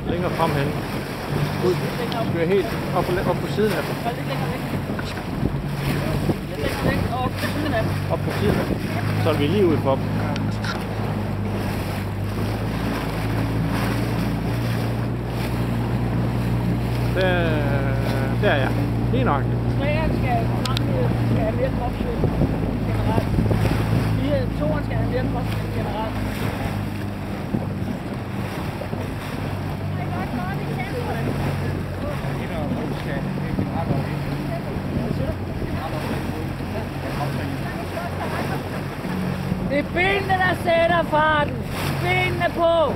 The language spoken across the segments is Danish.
Længere frem hen. Ud. Kør helt op på siden af dem. Lidt længere væk. Lidt længere væk og op på siden af dem. Op på siden af dem. Så er vi lige ude for dem. Der er jeg. Lige nok. Træerne skal have mere kropsstød generelt. Toren skal have mere kropsstød generelt. Det er benene, der sætter farten. Benene på.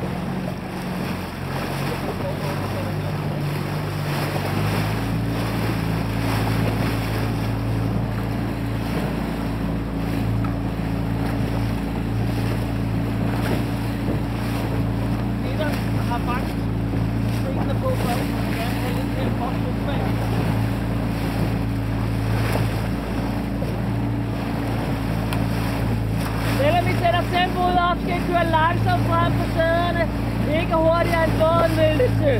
Nitteren har faktisk benene på, for at man gerne have lidt mere kropsstød bag. Selvom vi sætter tempoet op, skal I køre langsomt frem på sæderne. Ikke hurtigere end båden vil det til.